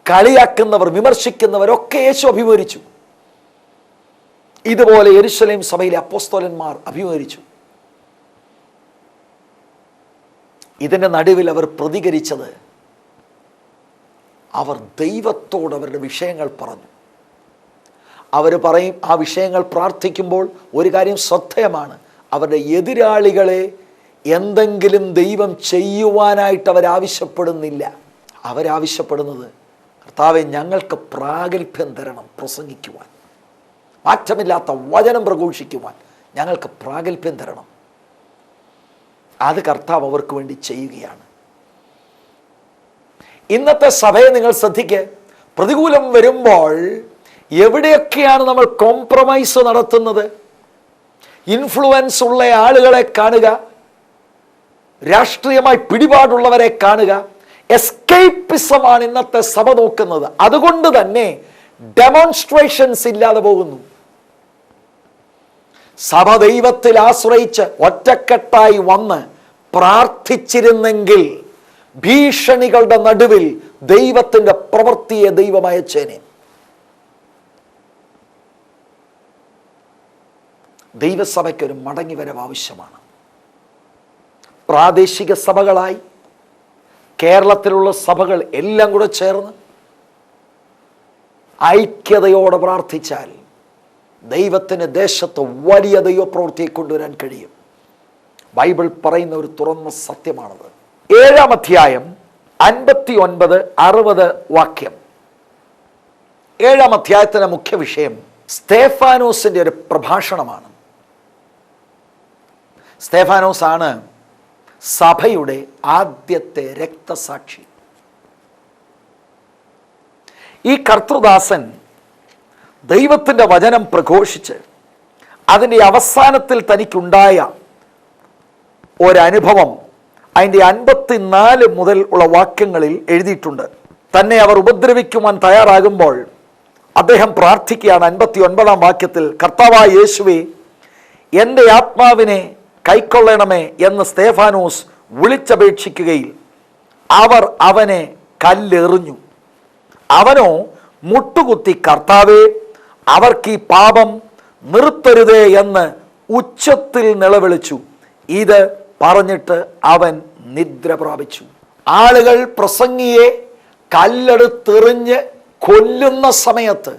കളിയാക്കുന്നവർ, വിമർശിക്കുന്നവരൊക്കെ യേശു അഭിമുഖീകരിച്ചു. ഇതുപോലെ യെരൂശലേം സഭയിലെ അപ്പോസ്തലന്മാർ അഭിമുഖീകരിച്ചു. ഇതിൻ്റെ നടുവിൽ അവർ പ്രതികരിച്ചത്, അവർ ദൈവത്തോട് അവരുടെ വിഷയങ്ങൾ പറഞ്ഞു. അവർ പറയും, ആ വിഷയങ്ങൾ പ്രാർത്ഥിക്കുമ്പോൾ ഒരു കാര്യം ശ്രദ്ധേയമാണ്, അവരുടെ എതിരാളികളെ എന്തെങ്കിലും ദൈവം ചെയ്യുവാനായിട്ട് അവരാവശ്യപ്പെടുന്നില്ല. അവരാവശ്യപ്പെടുന്നത്, കർത്താവെ ഞങ്ങൾക്ക് പ്രാഗൽഭ്യം തരണം, പ്രസംഗിക്കുവാൻ, മാറ്റമില്ലാത്ത വചനം പ്രഘോഷിക്കുവാൻ ഞങ്ങൾക്ക് പ്രാഗൽഭ്യം തരണം. അത് കർത്താവ് അവർക്ക് വേണ്ടി ചെയ്യുകയാണ്. ഇന്നത്തെ സഭയെ നിങ്ങൾ ശ്രദ്ധിക്കുക. പ്രതികൂലം വരുമ്പോൾ എവിടെയൊക്കെയാണ് നമ്മൾ കോംപ്രമൈസ് നടത്തുന്നത്? ഇൻഫ്ലുവൻസ് ഉള്ള ആളുകളെ കാണുക, രാഷ്ട്രീയമായി പിടിപാടുള്ളവരെ കാണുക. എസ്കേപ്പിസമാണ് ഇന്നത്തെ സഭ നോക്കുന്നത്. അതുകൊണ്ട് തന്നെ ഡെമോൺസ്ട്രേഷൻസ് ഇല്ലാതെ പോകുന്നു. സഭ ദൈവത്തിൽ ആശ്രയിച്ച് ഒറ്റക്കെട്ടായി വന്ന് പ്രാർത്ഥിച്ചിരുന്നെങ്കിൽ ഭീഷണികളുടെ നടുവിൽ ദൈവത്തിൻ്റെ പ്രവൃത്തിയെ ദൈവമയച്ചേനെ. ദൈവസഭയ്ക്കൊരു മടങ്ങിവരവ് ആവശ്യമാണ്. പ്രാദേശിക സഭകളായി കേരളത്തിലുള്ള സഭകൾ എല്ലാം കൂടെ ചേർന്ന് ഐക്യതയോടെ പ്രാർത്ഥിച്ചാൽ ദൈവത്തിന് ദേശത്ത് വലിയ ദൈവപ്രവൃത്തിയെ കൊണ്ടുവരാൻ കഴിയും. ബൈബിൾ പറയുന്ന ഒരു തുറന്ന സത്യമാണത്. 7-ാം അധ്യായം 59-60 വാക്യം. 7-ാം അധ്യായത്തിൻ്റെ മുഖ്യ വിഷയം സ്തേഫാനോസിൻ്റെ ഒരു പ്രഭാഷണമാണ്. സ്തേഫാനോസ് ആണ് സഭയുടെ ആദ്യത്തെ രക്തസാക്ഷി. ഈ കർത്തൃദാസൻ ദൈവത്തിൻ്റെ വചനം പ്രഘോഷിച്ച് അതിൻ്റെ അവസാനത്തിൽ തനിക്കുണ്ടായ ഒരനുഭവം അതിൻ്റെ 54 മുതൽ ഉള്ള വാക്യങ്ങളിൽ എഴുതിയിട്ടുണ്ട്. തന്നെ അവർ ഉപദ്രവിക്കുവാൻ തയ്യാറാകുമ്പോൾ അദ്ദേഹം പ്രാർത്ഥിക്കുകയാണ്. 59-ാം വാക്യത്തിൽ, കർത്താവായ യേശുവേ, എൻ്റെ ആത്മാവിനെ കൈക്കൊള്ളണമേ എന്ന് സ്തേഫാനോസ് വിളിച്ചപേക്ഷിക്കുകയിൽ അവർ അവനെ കല്ലെറിഞ്ഞു. അവനോ മുട്ടുകുത്തി, കർത്താവേ, അവർക്ക് ഈ പാപം നിർത്തരുതേ എന്ന് ഉച്ചത്തിൽ നിലവിളിച്ചു. ഇത് പറഞ്ഞിട്ട് അവൻ നിദ്ര പ്രാപിച്ചു. ആളുകൾ പ്രസംഗിയെ കല്ലെടുത്തെറിഞ്ഞ് കൊല്ലുന്ന സമയത്ത്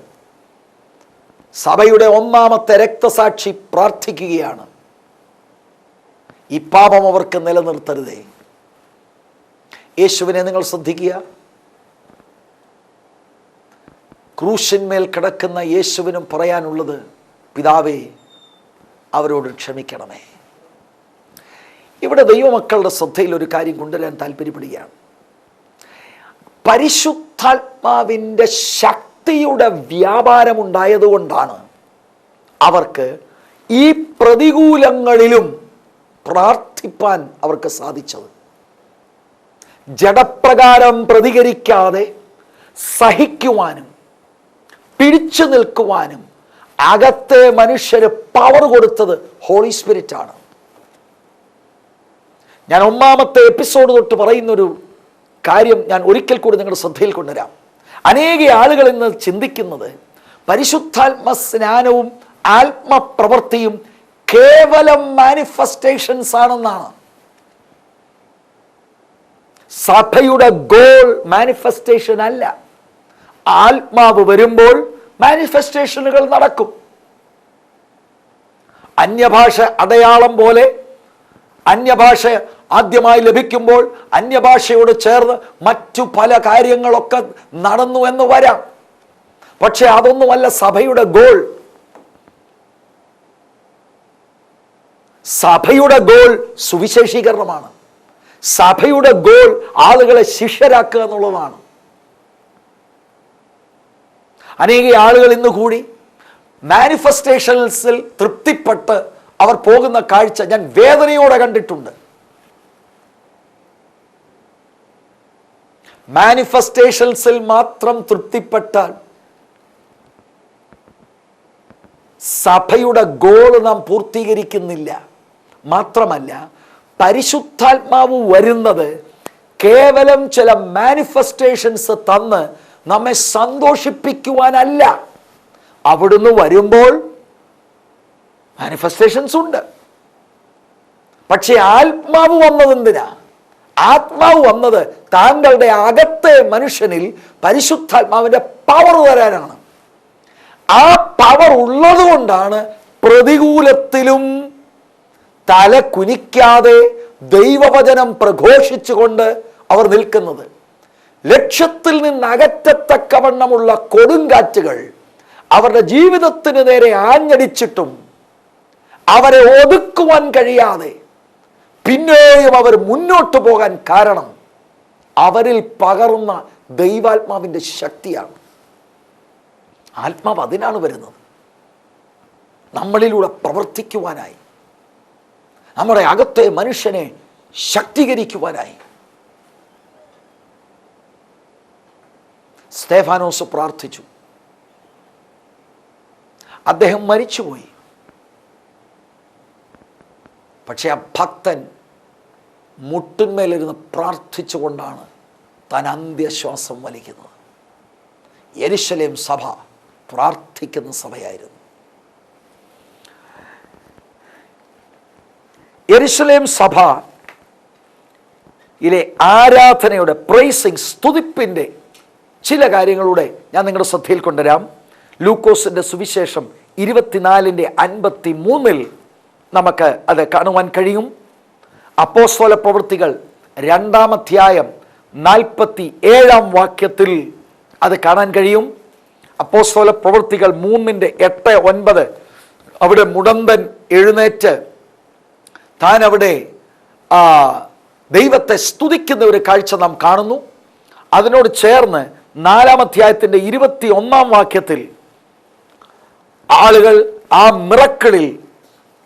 സഭയുടെ 1-ാമത്തെ രക്തസാക്ഷി പ്രാർത്ഥിക്കുകയാണ്, ഈ പാപം അവർക്ക് നിലനിർത്തരുതേ. യേശുവിനെ നിങ്ങൾ ശ്രദ്ധിക്കുക. ക്രൂശിന്മേൽ കിടക്കുന്ന യേശുവിനും പറയാനുള്ളത്, പിതാവേ, അവരോട് ക്ഷമിക്കണമേ. ഇവിടെ ദൈവമക്കളുടെ ശ്രദ്ധയിൽ ഒരു കാര്യം കൊണ്ടുവരാൻ താല്പര്യപ്പെടുകയാണ്. പരിശുദ്ധാത്മാവിൻ്റെ ശക്തിയുടെ വ്യാപാരമുണ്ടായതുകൊണ്ടാണ് അവർക്ക് ഈ പ്രതികൂലങ്ങളിലും പ്രാർത്ഥിപ്പാൻ അവർക്ക് സാധിച്ചത്. ജഡപ്രകാരം പ്രതികരിക്കാതെ സഹിക്കുവാനും പിടിച്ചു നിൽക്കുവാനും അകത്തെ മനുഷ്യര് പവർ കൊടുത്തത് ഹോളി സ്പിരിറ്റ് ആണ്. ഞാൻ 1-ാമത്തെ എപ്പിസോഡ് തൊട്ട് പറയുന്നൊരു കാര്യം ഞാൻ ഒരിക്കൽ കൂടി നിങ്ങളുടെ ശ്രദ്ധയിൽ കൊണ്ടുവരാം. അനേക ആളുകൾ ഇന്ന് ചിന്തിക്കുന്നത് പരിശുദ്ധാത്മ സ്നാനവും ആത്മപ്രവൃത്തിയും കേവലം മാനിഫെസ്റ്റേഷൻസ് ആണെന്നാണ്. സഭയുടെ ഗോൾ മാനിഫെസ്റ്റേഷൻ അല്ല. ആത്മാവ് വരുമ്പോൾ മാനിഫെസ്റ്റേഷനുകൾ നടക്കും. അന്യഭാഷ അടയാളം പോലെ അന്യഭാഷ ആദ്യമായി ലഭിക്കുമ്പോൾ അന്യഭാഷയോട് ചേർന്ന് മറ്റു പല കാര്യങ്ങളൊക്കെ നടന്നു എന്ന് വരാം. പക്ഷെ അതൊന്നുമല്ല സഭയുടെ ഗോൾ. സഭയുടെ ഗോൾ സുവിശേഷീകരണമാണ്. സഭയുടെ ഗോൾ ആളുകളെ ശിഷ്യരാക്കുക എന്നുള്ളതാണ്. അനേക ആളുകൾ ഇന്ന് കൂടി മാനിഫെസ്റ്റേഷൻസിൽ തൃപ്തിപ്പെട്ട് അവർ പോകുന്ന കാഴ്ച ഞാൻ വേദനയോടെ കണ്ടിട്ടുണ്ട്. മാനിഫെസ്റ്റേഷൻസിൽ മാത്രം തൃപ്തിപ്പെട്ടാൽ സഭയുടെ ഗോൾ നാം പൂർത്തീകരിക്കുന്നില്ല. മാത്രമല്ല, പരിശുദ്ധാത്മാവ് വരുന്നത് കേവലം ചില മാനിഫെസ്റ്റേഷൻസ് തന്ന് നമ്മെ സന്തോഷിപ്പിക്കുവാനല്ല. അവിടുന്ന് വരുമ്പോൾ മാനിഫെസ്റ്റേഷൻസ് ഉണ്ട്. പക്ഷെ ആത്മാവ് വന്നത് എന്തിനാ? ആത്മാവ് വന്നത് താങ്കളുടെ അകത്തെ മനുഷ്യനിൽ പരിശുദ്ധാത്മാവിന്റെ പവർ വരാനാണ്. ആ പവർ ഉള്ളത് കൊണ്ടാണ് പ്രതികൂലത്തിലും തല കുനിക്കാതെ ദൈവവചനം പ്രഘോഷിച്ചുകൊണ്ട് അവർ നിൽക്കുന്നത്. ലക്ഷ്യത്തിൽ നിന്ന് അകറ്റത്തക്കവണ്ണമുള്ള കൊടുങ്കാറ്റുകൾ അവരുടെ ജീവിതത്തിന് നേരെ ആഞ്ഞടിച്ചിട്ടും അവരെ ഒതുക്കുവാൻ കഴിയാതെ പിന്നെയും അവർ മുന്നോട്ട് പോകാൻ കാരണം അവരിൽ പകർന്ന ദൈവാത്മാവിൻ്റെ ശക്തിയാണ്. ആത്മാവ് അതിനാണ് വരുന്നത്, നമ്മളിലൂടെ പ്രവർത്തിക്കുവാനായി, നമ്മുടെ അകത്തെ മനുഷ്യനെ ശക്തീകരിക്കുവാനായി. സ്തേഫാനോസ് പ്രാർത്ഥിച്ചു. അദ്ദേഹം മരിച്ചുപോയി. പക്ഷെ ആ ഭക്തൻ മുട്ടിന്മേലിരുന്ന് പ്രാർത്ഥിച്ചുകൊണ്ടാണ് താൻ അന്ത്യശ്വാസം വലിക്കുന്നത്. യെരുശലേം സഭ പ്രാർത്ഥിക്കുന്ന സഭയായിരുന്നു. യെരുശലേം സഭയിലെ ആരാധനയുടെ പ്രൈസിങ്, സ്തുതിപ്പിൻ്റെ ചില കാര്യങ്ങളുടെ ഞാൻ നിങ്ങളുടെ ശ്രദ്ധയിൽ കൊണ്ടുവരാം. ലൂക്കോസിൻ്റെ സുവിശേഷം 24:53 നമുക്ക് അത് കാണുവാൻ കഴിയും. അപ്പോസ്തല പ്രവൃത്തികൾ 2-ാം അധ്യായം 47-ാം വാക്യത്തിൽ അത് കാണാൻ കഴിയും. അപ്പോസ്തല പ്രവൃത്തികൾ 3:8-9 അവിടെ മുടന്തൻ എഴുന്നേറ്റ് താൻ അവിടെ ദൈവത്തെ സ്തുതിക്കുന്ന ഒരു കാഴ്ച നാം കാണുന്നു. അതിനോട് ചേർന്ന് 4-ാം അധ്യായത്തിൻ്റെ 21-ാം വാക്യത്തിൽ ആളുകൾ ആ മിറക്കിളിൽ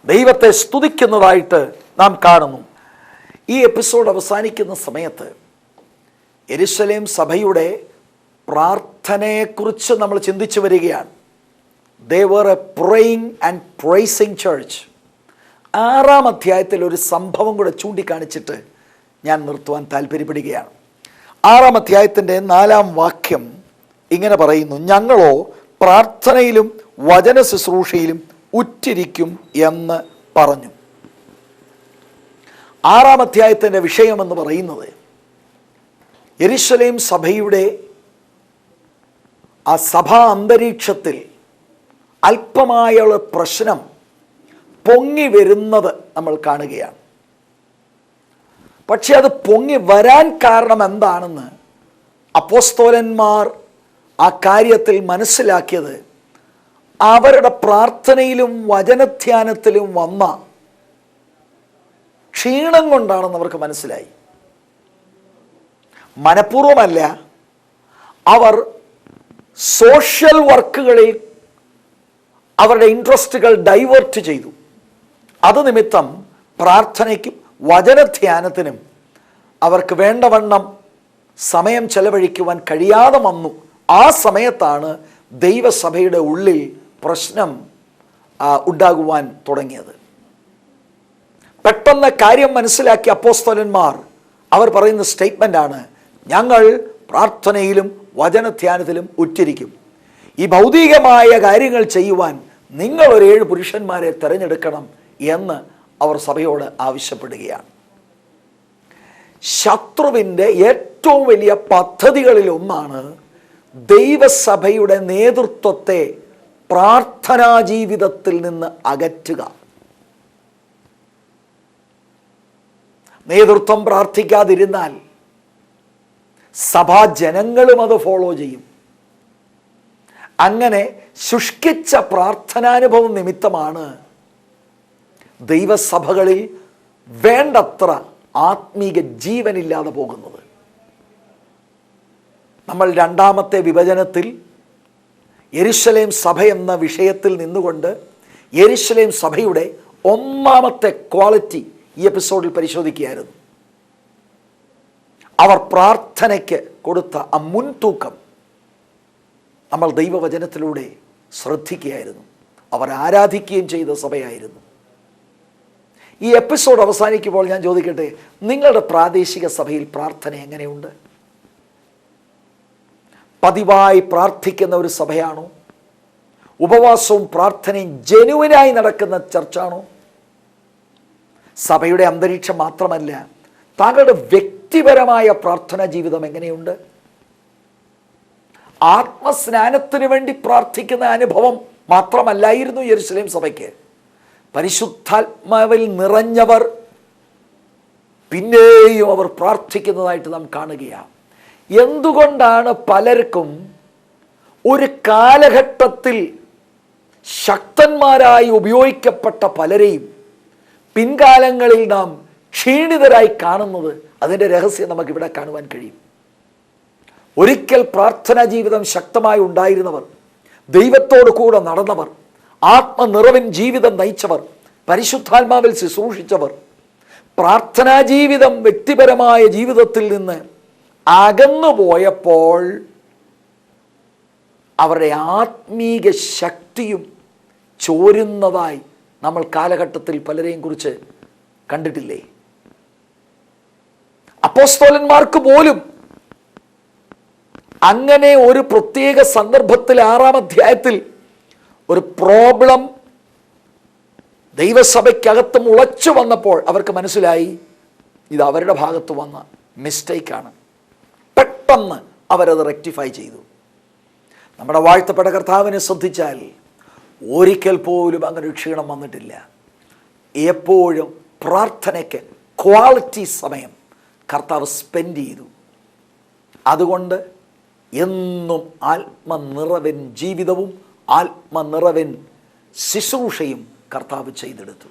ദൈവത്തെ സ്തുതിക്കുന്നതായിട്ട് നാം കാണുന്നു. ഈ എപ്പിസോഡ് അവസാനിക്കുന്ന സമയത്ത് യെരുശലേം സഭയുടെ പ്രാർത്ഥനയെക്കുറിച്ച് നമ്മൾ ചിന്തിച്ചു വരികയാണ്. They were a praying and praising church. 6-ാം അധ്യായത്തിൽ ഒരു സംഭവം കൂടെ ചൂണ്ടിക്കാണിച്ചിട്ട് ഞാൻ നിർത്തുവാൻ താല്പര്യപ്പെടുകയാണ്. 6-ാം അധ്യായത്തിൻ്റെ 4-ാം വാക്യം ഇങ്ങനെ പറയുന്നു: ഞങ്ങളോ പ്രാർത്ഥനയിലും വചന ശുശ്രൂഷയിലും ഉറ്റിരിക്കും എന്ന് പറഞ്ഞു. 6-ാം അധ്യായത്തിൻ്റെ വിഷയമെന്ന് പറയുന്നത് യെരുശലേം സഭയുടെ ആ സഭാ അന്തരീക്ഷത്തിൽ അല്പമായുള്ള പ്രശ്നം പൊങ്ങി വരുന്നത് നമ്മൾ കാണുകയാണ്. പക്ഷെ അത് പൊങ്ങി വരാൻ കാരണം എന്താണെന്ന് അപ്പോസ്തലന്മാർ ആ കാര്യത്തിൽ മനസ്സിലാക്കിയത് അവരുടെ പ്രാർത്ഥനയിലും വചനധ്യാനത്തിലും വന്ന ക്ഷീണം കൊണ്ടാണെന്ന് അവർക്ക് മനസ്സിലായി. മനഃപൂർവമല്ല, അവർ സോഷ്യൽ വർക്കുകളിൽ അവരുടെ ഇൻട്രസ്റ്റുകൾ ഡൈവേർട്ട് ചെയ്തു. അത് നിമിത്തം പ്രാർത്ഥനയ്ക്കും വചനധ്യാനത്തിനും അവർക്ക് വേണ്ടവണ്ണം സമയം ചെലവഴിക്കുവാൻ കഴിയാതെ വന്നു. ആ സമയത്താണ് ദൈവസഭയുടെ ഉള്ളിൽ പ്രശ്നം ഉണ്ടാകുവാൻ തുടങ്ങിയത്. പെട്ടെന്ന് കാര്യം മനസ്സിലാക്കിയ അപ്പോസ്തലന്മാർ അവർ പറയുന്ന സ്റ്റേറ്റ്മെൻ്റാണ്: ഞങ്ങൾ പ്രാർത്ഥനയിലും വചനധ്യാനത്തിലും ഉറ്റിരിക്കും. ഈ ഭൗതികമായ കാര്യങ്ങൾ ചെയ്യുവാൻ നിങ്ങൾ ഒരു 7 പുരുഷന്മാരെ തിരഞ്ഞെടുക്കണം എന്ന് അവർ സഭയോട് ആവശ്യപ്പെടുകയാണ്. ശത്രുവിൻ്റെ ഏറ്റവും വലിയ പദ്ധതികളിലൊന്നാണ് ദൈവസഭയുടെ നേതൃത്വത്തെ പ്രാർത്ഥനാ ജീവിതത്തിൽ നിന്ന് അകറ്റുക. നേതൃത്വം പ്രാർത്ഥിക്കാതിരുന്നാൽ സഭാജനങ്ങളും അത് ഫോളോ ചെയ്യും. അങ്ങനെ ശുഷ്കിച്ച പ്രാർത്ഥനാനുഭവം നിമിത്തമാണ് ദൈവസഭകളിൽ വേണ്ടത്ര ആത്മീക ജീവനില്ലാതെ പോകുന്നത്. നമ്മൾ 2ാമത്തെ വിഭജനത്തിൽ യെരുശലേം സഭ എന്ന വിഷയത്തിൽ നിന്നുകൊണ്ട് യെരുശലേം സഭയുടെ 1ാമത്തെ ക്വാളിറ്റി ഈ എപ്പിസോഡിൽ പരിശോധിക്കുകയായിരുന്നു. അവർ പ്രാർത്ഥനയ്ക്ക് കൊടുത്ത ആ മുൻതൂക്കം നമ്മൾ ദൈവവചനത്തിലൂടെ ശ്രദ്ധിക്കുകയായിരുന്നു. അവർ ആരാധിക്കുകയും ചെയ്ത സഭയായിരുന്നു. ഈ എപ്പിസോഡ് അവസാനിക്കുമ്പോൾ ഞാൻ ചോദിക്കട്ടെ, നിങ്ങളുടെ പ്രാദേശിക സഭയിൽ പ്രാർത്ഥന എങ്ങനെയുണ്ട്? പതിവായി പ്രാർത്ഥിക്കുന്ന ഒരു സഭയാണോ? ഉപവാസവും പ്രാർത്ഥനയും ജെനുവിനായി നടക്കുന്ന ചർച്ചാണോ? സഭയുടെ അന്തരീക്ഷം മാത്രമല്ല, താങ്കളുടെ വ്യക്തിപരമായ പ്രാർത്ഥനാ ജീവിതം എങ്ങനെയുണ്ട്? ആത്മസ്നാനത്തിന് വേണ്ടി പ്രാർത്ഥിക്കുന്ന അനുഭവം മാത്രമല്ലായിരുന്നു യെരുശലേം സഭയ്ക്ക്. പരിശുദ്ധാത്മാവിൽ നിറഞ്ഞവർ പിന്നെയും അവർ പ്രാർത്ഥിക്കുന്നതായിട്ട് നാം കാണുകയാണ്. എന്തുകൊണ്ടാണ് പലർക്കും ഒരു കാലഘട്ടത്തിൽ ശക്തന്മാരായി ഉപയോഗിക്കപ്പെട്ട പലരെയും പിൻകാലങ്ങളിൽ നാം ക്ഷീണിതരായി കാണുന്നത്? അതിൻ്റെ രഹസ്യം നമുക്കിവിടെ കാണുവാൻ കഴിയും. ഒരിക്കൽ പ്രാർത്ഥനാ ജീവിതം ശക്തമായി ഉണ്ടായിരുന്നവർ, ദൈവത്തോടു കൂടെ നടന്നവർ, ആത്മനിറവിൻ ജീവിതം നയിച്ചവർ, പരിശുദ്ധാത്മാവിൽ ശുശ്രൂഷിച്ചവർ, പ്രാർത്ഥനാ ജീവിതം വ്യക്തിപരമായ ജീവിതത്തിൽ നിന്ന് അകന്നു പോയപ്പോൾ അവരുടെ ആത്മീക ശക്തിയും ചോരുന്നതായി നമ്മൾ കാലഘട്ടത്തിൽ പലരെയും കുറിച്ച് കണ്ടിട്ടില്ലേ? അപ്പോസ്തലന്മാർക്ക് പോലും അങ്ങനെ ഒരു പ്രത്യേക സന്ദർഭത്തിൽ 6-ാം അധ്യായത്തിൽ ഒരു പ്രോബ്ലം ദൈവസഭയ്ക്കകത്ത് മുളച്ചു വന്നപ്പോൾ അവർക്ക് മനസ്സിലായി ഇത് അവരുടെ ഭാഗത്ത് വന്ന മിസ്റ്റേക്കാണ്. പെട്ടെന്ന് അവരത് റെക്ടിഫൈ ചെയ്തു. നമ്മുടെ വാഴ്ത്തപ്പെട്ട കർത്താവിനെ ശ്രദ്ധിച്ചാൽ ഒരിക്കൽ പോലും അങ്ങനെ ഒരു ക്ഷീണം വന്നിട്ടില്ല. എപ്പോഴും പ്രാർത്ഥനയ്ക്ക് ക്വാളിറ്റി സമയം കർത്താവ് സ്പെൻഡ് ചെയ്തു. അതുകൊണ്ട് എന്നും ആത്മനിറവൻ ജീവിതവും ആത്മനിറവൻ ശുശ്രൂഷയും കർത്താവ് ചെയ്തെടുത്തു.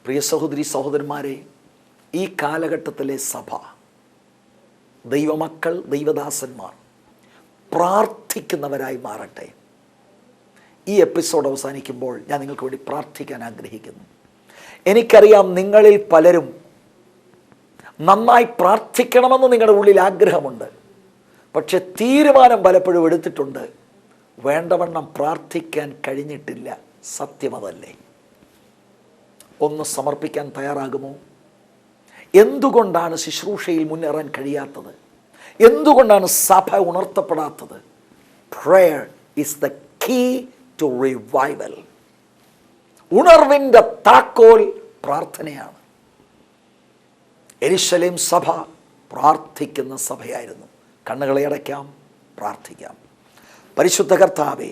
പ്രിയ സഹോദരി സഹോദരന്മാരെ, ഈ കാലഘട്ടത്തിലെ സഭ, ദൈവമക്കൾ, ദൈവദാസന്മാർ പ്രാർത്ഥിക്കുന്നവരായി മാറട്ടെ. ഈ എപ്പിസോഡ് അവസാനിക്കുമ്പോൾ ഞാൻ നിങ്ങൾക്ക് വേണ്ടി പ്രാർത്ഥിക്കാൻ ആഗ്രഹിക്കുന്നു. എനിക്കറിയാം നിങ്ങളിൽ പലരും നന്നായി പ്രാർത്ഥിക്കണമെന്ന് നിങ്ങളുടെ ഉള്ളിൽ ആഗ്രഹമുണ്ട്. പക്ഷെ തീരുമാനം പലപ്പോഴും എടുത്തിട്ടുണ്ട്, വേണ്ടവണ്ണം പ്രാർത്ഥിക്കാൻ കഴിഞ്ഞിട്ടില്ല. സത്യമതല്ലേ? ഒന്ന് സമർപ്പിക്കാൻ തയ്യാറാകുമോ? എന്തുകൊണ്ടാണ് ശുശ്രൂഷയിൽ മുന്നേറാൻ കഴിയാത്തത്? എന്തുകൊണ്ടാണ് സഭ ഉണർത്തപ്പെടാത്തത്? Prayer is the key to revival. ഉണർവിൻ്റെ താക്കോൽ പ്രാർത്ഥനയാണ്. യെരുശലേം സഭ പ്രാർത്ഥിക്കുന്ന സഭയായിരുന്നു. കണ്ണുകളെ അടയ്ക്കാം, പ്രാർത്ഥിക്കാം. പരിശുദ്ധ കർത്താവേ,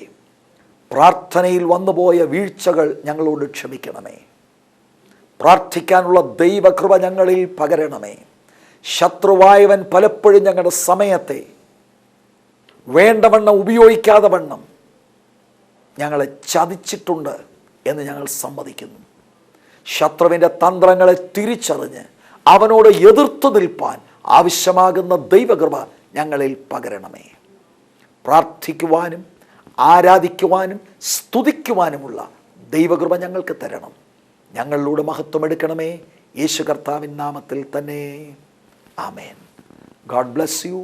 പ്രാർത്ഥനയിൽ വന്നുപോയ വീഴ്ചകൾ ഞങ്ങളോട് ക്ഷമിക്കണമേ. പ്രാർത്ഥിക്കാനുള്ള ദൈവകൃപ ഞങ്ങളിൽ പകരണമേ. ശത്രുവായവൻ പലപ്പോഴും ഞങ്ങളുടെ സമയത്തെ വേണ്ടവണ്ണം ഉപയോഗിക്കാതെ വണ്ണം ഞങ്ങളെ ചതിച്ചിട്ടുണ്ട് എന്ന് ഞങ്ങൾ സമ്മതിക്കുന്നു. ശത്രുവിൻ്റെ തന്ത്രങ്ങളെ തിരിച്ചറിഞ്ഞ് അവനോട് എതിർത്തു നിൽപ്പാൻ ആവശ്യമാകുന്ന ദൈവകൃപ ഞങ്ങളിൽ പകരണമേ. പ്രാർത്ഥിക്കുവാനും ആരാധിക്കുവാനും സ്തുതിക്കുവാനുമുള്ള ദൈവകൃപ ഞങ്ങൾക്ക് തരണം. ഞങ്ങളിലൂടെ മഹത്വം എടുക്കണമേ. യേശു കർത്താവിൻ നാമത്തിൽ തന്നെ. ആമേൻ. God bless U.